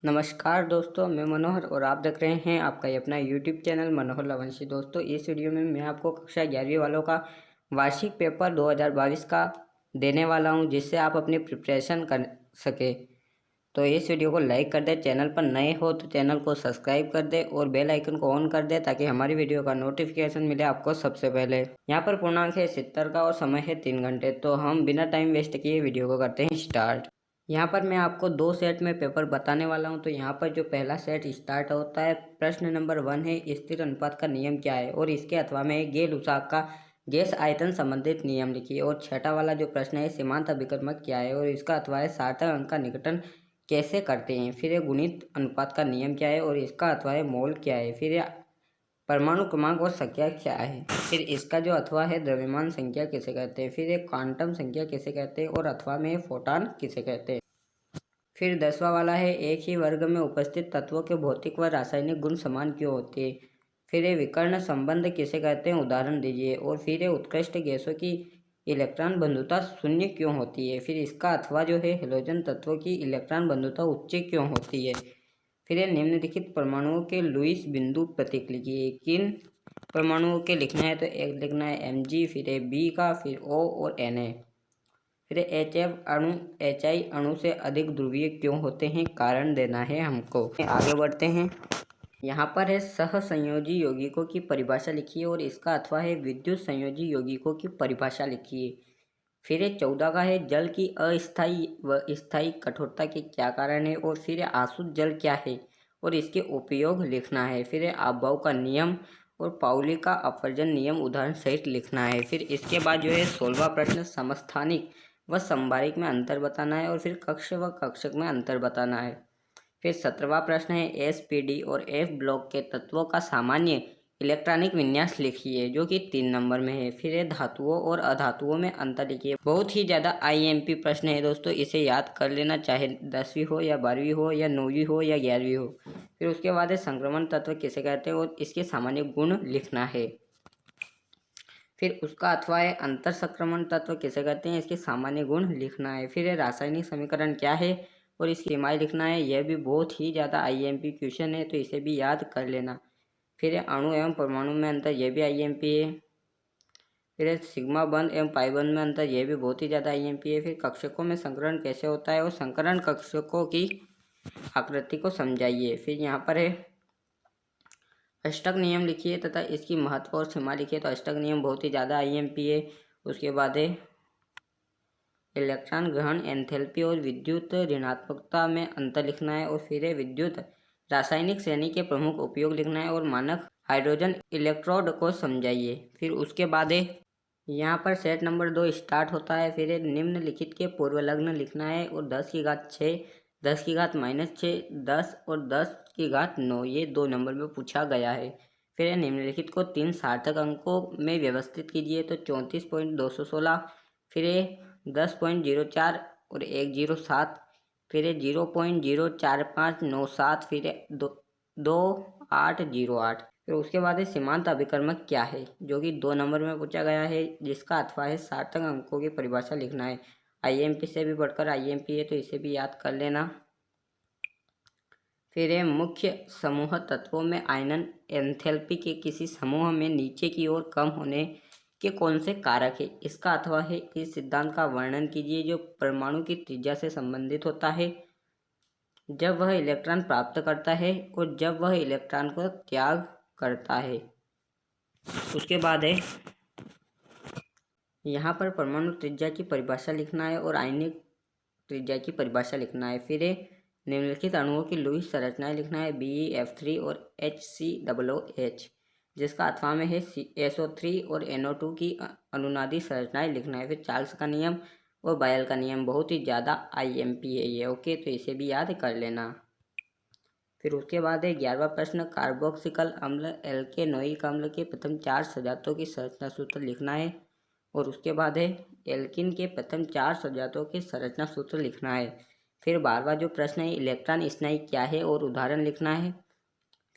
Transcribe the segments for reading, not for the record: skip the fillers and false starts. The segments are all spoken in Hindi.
नमस्कार दोस्तों, मैं मनोहर और आप देख रहे हैं आपका ये अपना यूट्यूब चैनल मनोहर लवंशी। दोस्तों, इस वीडियो में मैं आपको कक्षा 11वीं वालों का वार्षिक पेपर 2022 का देने वाला हूं, जिससे आप अपनी प्रिपरेशन कर सके। तो इस वीडियो को लाइक कर दें, चैनल पर नए हो तो चैनल को सब्सक्राइब कर दें और बेल आइकन को ऑन कर दें ताकि हमारी वीडियो का नोटिफिकेशन मिले आपको सबसे पहले। यहाँ पर पूर्णांक है 70 का और समय है 3 घंटे। तो हम बिना टाइम वेस्ट किए वीडियो को करते हैं स्टार्ट। यहाँ पर मैं आपको 2 सेट में पेपर बताने वाला हूँ। तो यहाँ पर जो पहला सेट स्टार्ट होता है, प्रश्न नंबर 1 है स्थिर अनुपात का नियम क्या है, और इसके अथवा में गेल उसाक का गैस आयतन संबंधित नियम लिखिए। और छठा वाला जो प्रश्न है सीमांत अभिकर्मक क्या है, और इसका अथवा है सार्थक अंक का निकटन कैसे करते हैं। फिर ये गुणित अनुपात का नियम क्या है, और इसका अथवा है मोल क्या है। फिर ये परमाणु क्रमांक और संख्या क्या है। फिर इसका जो अथवा है द्रव्यमान संख्या किसे कहते हैं। फिर एक क्वांटम संख्या किसे कहते हैं, और अथवा में फोटॉन किसे कहते हैं। फिर 10वां वाला है एक ही वर्ग में उपस्थित तत्वों के भौतिक व रासायनिक गुण समान क्यों होते हैं। फिर ये विकर्ण संबंध किसे कहते हैं, उदाहरण दीजिए। और फिर ये उत्कृष्ट गैसों की इलेक्ट्रॉन बंधुता शून्य क्यों होती है। फिर इसका अथवा जो है हेलोजन तत्वों की इलेक्ट्रॉन बंधुता उच्च क्यों होती है। फिर ये निम्नलिखित परमाणुओं के लुईस बिंदु प्रतीक लिखिए। किन परमाणुओं के लिखना है, तो एक लिखना है Mg, फिर है B का, फिर O और Na। फिर HF अणु HI अणु से अधिक ध्रुवीय क्यों होते हैं, कारण देना है हमको। आगे बढ़ते हैं। यहाँ पर है सहसंयोजी यौगिकों की परिभाषा लिखिए, और इसका अथवा है विद्युत संयोजी यौगिकों की परिभाषा लिखिए। फिर 14 का है जल की अस्थायी व स्थायी कठोरता के क्या कारण है। और फिर आसुत जल क्या है और इसके उपयोग लिखना है। फिर अपव्यय का नियम और पाउली का अपवर्जन नियम उदाहरण सहित लिखना है। फिर इसके बाद जो है 16वां प्रश्न समस्थानिक व संभारिक में अंतर बताना है, और फिर कक्ष व कक्षक में अंतर बताना है। फिर 17वां प्रश्न है SPD और F ब्लॉक के तत्वों का सामान्य इलेक्ट्रॉनिक विन्यास लिखिए, जो कि 3 नंबर में है। फिर ये धातुओं और अधातुओं में अंतर लिखिए। बहुत ही ज़्यादा IMP प्रश्न है दोस्तों, इसे याद कर लेना, चाहे 10वीं हो या 12वीं हो या 9वीं हो या 11वीं हो। फिर उसके बाद है संक्रमण तत्व किसे कहते हैं, और इसके सामान्य गुण लिखना है। फिर उसका अथवा है अंतर संक्रमण तत्व किसे कहते हैं, इसके सामान्य गुण लिखना है। फिर रासायनिक समीकरण क्या है और इसकी सीमाएं लिखना है। यह भी बहुत ही ज़्यादा IMP क्वेश्चन है, तो इसे भी याद कर लेना। फिर अणु एवं परमाणु में अंतर, यह भी IMP है। फिर सिग्मा बंध एवं पाई बंध में अंतर, यह भी बहुत ही ज़्यादा IMP है। फिर कक्षकों में संकरण कैसे होता है और संकरण कक्षकों की आकृति को समझाइए। फिर यहाँ पर है अष्टक नियम लिखिए तथा इसकी महत्व और सीमा लिखिए। तो अष्टक नियम बहुत ही ज़्यादा IMP है। उसके बाद है इलेक्ट्रॉन ग्रहण एंथैल्पी और विद्युत ऋणात्मकता में अंतर लिखना है। और फिर है विद्युत रासायनिक श्रेणी के प्रमुख उपयोग लिखना है और मानक हाइड्रोजन इलेक्ट्रोड को समझाइए। फिर उसके बाद है यहाँ पर सेट नंबर 2 स्टार्ट होता है। फिर निम्नलिखित के पूर्व लग्न लिखना है, और 10 की घात 6, 10 की घात -6, 10 और 10 की घात 9, ये 2 नंबर में पूछा गया है। फिर निम्नलिखित को 3 सार्थक अंकों में व्यवस्थित कीजिए। तो 34.216, फिर 10.04 और 107, फिर 0.04597, फिर 2808। फिर उसके बाद है सीमांत अभिकर्मक क्या है, जो कि 2 नंबर में पूछा गया है, जिसका अथवा है सार्थक अंकों की परिभाषा लिखना है। IMP से भी बढ़कर IMP है, तो इसे भी याद कर लेना। फिर है मुख्य समूह तत्वों में आयनन एंथैल्पी के किसी समूह में नीचे की ओर कम होने के कौन से कारक है। इसका अथवा है इस सिद्धांत का वर्णन कीजिए जो परमाणु की त्रिज्या से संबंधित होता है, जब वह इलेक्ट्रॉन प्राप्त करता है और जब वह इलेक्ट्रॉन को त्याग करता है। उसके बाद है यहाँ पर परमाणु त्रिज्या की परिभाषा लिखना है और आयनिक त्रिज्या की परिभाषा लिखना है। फिर निम्नलिखित अणुओं की लुईस संरचनाएं लिखना है, BeF3 और HCOOH, जिसका अथवा में है SO3 और NO2 की अनुनादी संरचनाएं लिखना है। फिर चार्ल्स का नियम और बायल का नियम बहुत ही ज़्यादा IMP है ये, ओके, तो इसे भी याद कर लेना। फिर उसके बाद है 11वां प्रश्न, कार्बोक्सिल अम्ल एल्केनोइक अम्ल के प्रथम 4 संजातों की संरचना सूत्र लिखना है। और उसके बाद है एल्किन के प्रथम 4 संजातों के संरचना सूत्र लिखना है। फिर 12वां जो प्रश्न है इलेक्ट्रॉन स्नायु क्या है और उदाहरण लिखना है।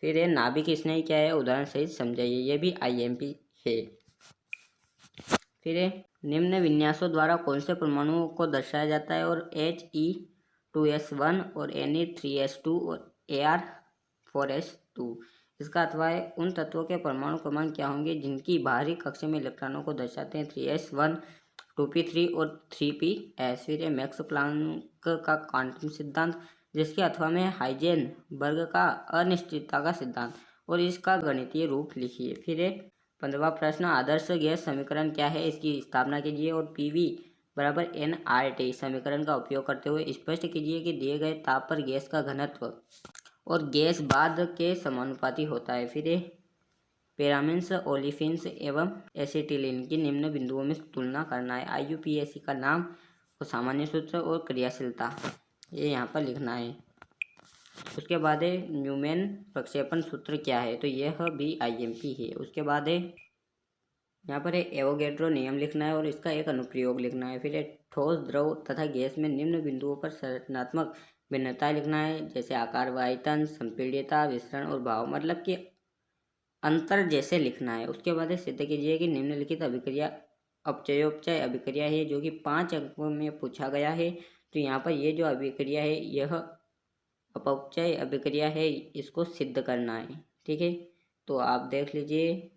फिर है नाभिक स्नायु क्या है, उदाहरण सहित समझाइए, यह भी IMP है। फिर निम्न विन्यासों द्वारा कौन से परमाणुओं को दर्शाया जाता है, और HE 2s1 और Ne3s2 और Ar4s2। इसका अथवा है उन तत्वों के परमाणु क्रमांक क्या होंगे जिनकी बाहरी कक्षा में इलेक्ट्रॉनों को दर्शाते हैं 3s1, 2p3 और 3ps। फिर है मैक्स प्लांक का क्वांटम सिद्धांत, जिसके अथवा में हाइजेनबर्ग का अनिश्चितता का सिद्धांत, और इसका गणितीय रूप लिखिए। फिर है 15वां प्रश्न, आदर्श गैस समीकरण क्या है, इसकी स्थापना कीजिए और PV बराबर nRT समीकरण का उपयोग करते हुए स्पष्ट कीजिए कि दिए गए ताप पर गैस का घनत्व और गैस बाद के समानुपाती होता है। फिर पैरामिन्स, ओलिफिन्स एवं एसिटिलीन की निम्न बिंदुओं में तुलना करना है। IUPAC का नाम और सामान्य सूत्र और क्रियाशीलता ये यहाँ पर लिखना है। उसके बाद है न्यूमैन प्रक्षेपण सूत्र क्या है, तो यह BIMP है। उसके बाद है यहाँ पर एवोगैड्रो नियम लिखना है और इसका एक अनुप्रयोग लिखना है। फिर ठोस, द्रव तथा गैस में निम्न बिंदुओं पर संरचनात्मक भिन्नताएं लिखना है, जैसे आकार व आयतन, संपीड्यता, विसरण और भाव, मतलब कि अंतर जैसे लिखना है। उसके बाद सिद्ध कीजिए कि निम्नलिखित अभिक्रिया अपचयोपचय अभिक्रिया है, जो कि 5 अंकों में पूछा गया है। तो यहाँ पर ये जो अभिक्रिया है यह अपचय अभिक्रिया है, इसको सिद्ध करना है। ठीक है, तो आप देख लीजिए।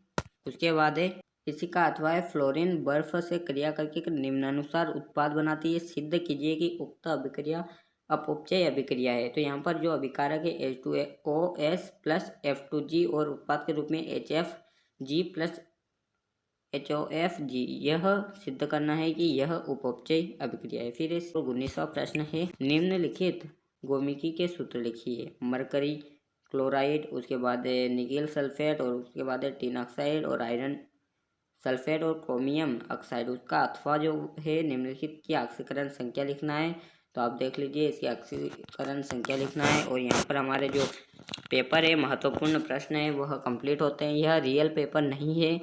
उसके बाद है इसी का अथवा है फ्लोरीन बर्फ से क्रिया करके निम्नानुसार उत्पाद बनाती है, सिद्ध कीजिए कि उक्त अभिक्रिया अपचय अभिक्रिया है। तो यहाँ पर जो अभिकारक है H2OS प्लस F2G और उत्पाद के रूप में HFG प्लस HOFG, यह सिद्ध करना है कि यह उपचय अभिक्रिया है। फिर 19वां प्रश्न है, निम्नलिखित गोमिकी के सूत्र लिखिए। मरकरी क्लोराइड, उसके बाद निकेल सल्फेट, और उसके बाद टिन ऑक्साइड और आयरन सल्फेट और क्रोमियम ऑक्साइड। उसका अथवा जो है निम्नलिखित की ऑक्सीकरण संख्या लिखना है। तो आप देख लीजिए, इसकी ऑक्सीकरण संख्या लिखना है। और यहाँ पर हमारे जो पेपर है, महत्वपूर्ण प्रश्न है, वह कंप्लीट होते हैं। यह रियल पेपर नहीं है,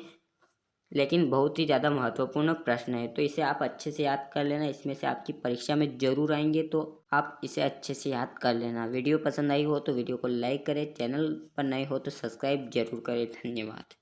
लेकिन बहुत ही ज़्यादा महत्वपूर्ण प्रश्न है, तो इसे आप अच्छे से याद कर लेना। इसमें से आपकी परीक्षा में जरूर आएंगे, तो आप इसे अच्छे से याद कर लेना। वीडियो पसंद आई हो तो वीडियो को लाइक करें, चैनल पर नए हो तो सब्सक्राइब जरूर करें। धन्यवाद।